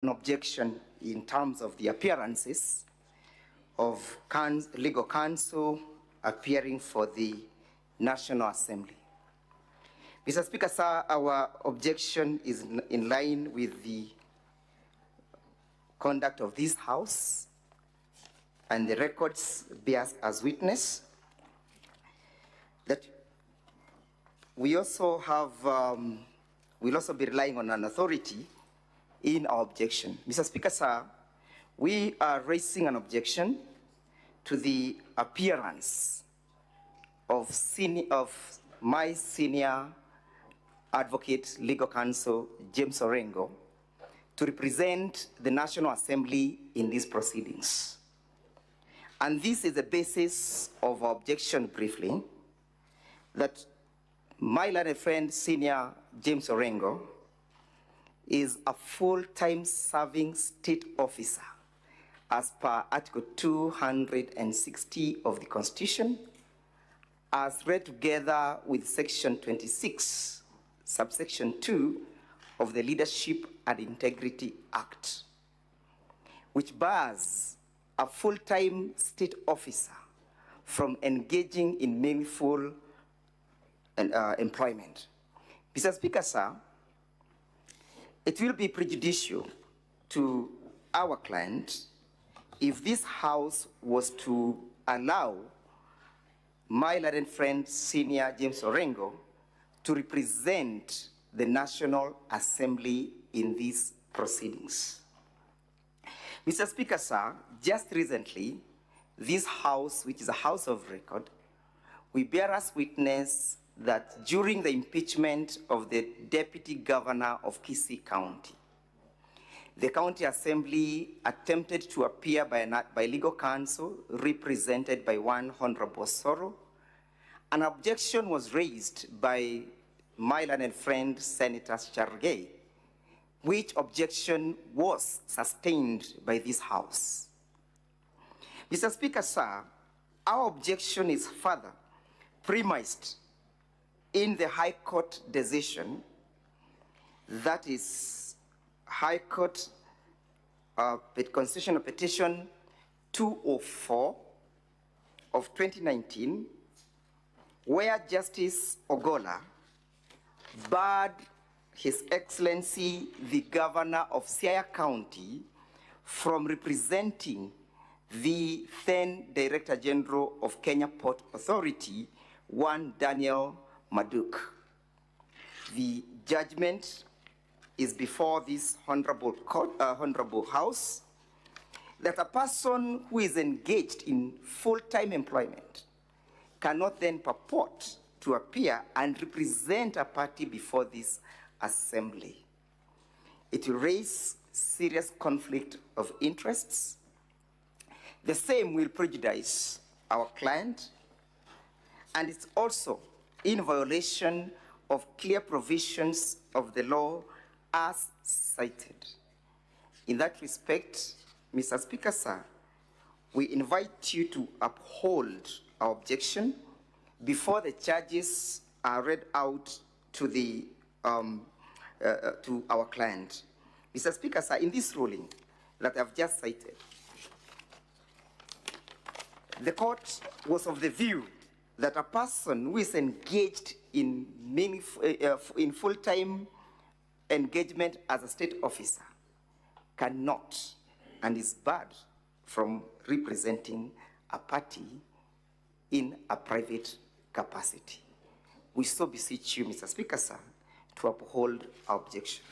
an objection in terms of the appearances of legal counsel appearing for the National Assembly. Mr. Speaker, sir, our objection is in line with the conduct of this House, and the records bear as witness that we also have, we'll also be relying on an authority in our objection. Mr. Speaker, sir, we are raising an objection to the appearance of my senior advocate, legal counsel, James Orengo, to represent the National Assembly in these proceedings. And this is the basis of our objection briefly, that my learned friend, senior James Orengo, is a full-time serving state officer as per Article 260 of the Constitution, as read together with Section 26, subsection 2 of the Leadership and Integrity Act, which bars a full-time state officer from engaging in meaningful employment. Mr. Speaker, sir, it will be prejudicial to our client if this House was to allow my learned friend, senior James Orengo, to represent the National Assembly in these proceedings. Mr. Speaker, sir, just recently, this House, which is a House of record, we bear as witness that during the impeachment of the Deputy Governor of Kisii County, the County Assembly attempted to appear by legal counsel represented by one Honorable Soro. An objection was raised by my learned friend, Senator Chargay, which objection was sustained by this House. Mr. Speaker, sir, our objection is further premised in the High Court decision, that is High Court Constitutional Petition 204 of 2019, where Justice Ogola barred His Excellency the Governor of Siaya County from representing the then Director General of Kenya Port Authority, one Daniel Maduk. The judgment is before this honorable House that a person who is engaged in full-time employment cannot then purport to appear and represent a party before this assembly. It will raise serious conflict of interests. The same will prejudice our client, and it's also in violation of clear provisions of the law as cited. In that respect, Mr. Speaker, sir, we invite you to uphold our objection before the charges are read out to the to our client. Mr. Speaker, sir, in this ruling that I've just cited, the court was of the view that a person who is engaged in full-time engagement as a state officer cannot and is barred from representing a party in a private capacity. We so beseech you, Mr. Speaker, sir, to uphold our objection.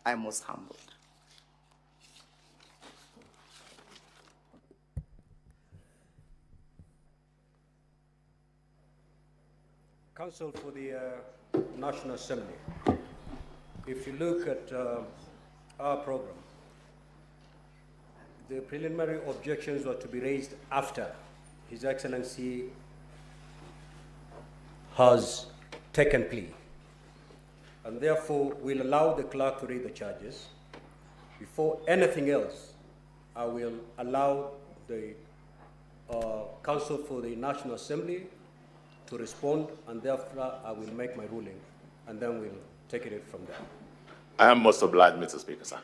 I am most humbled. Counsel for the National Assembly, if you look at our program, the preliminary objections were to be raised after His Excellency has taken plea. And therefore, we'll allow the clerk to read the charges. Before anything else, I will allow the Counsel for the National Assembly to respond, and thereafter I will make my ruling, and then we'll take it from there. I am most obliged, Mr. Speaker, sir.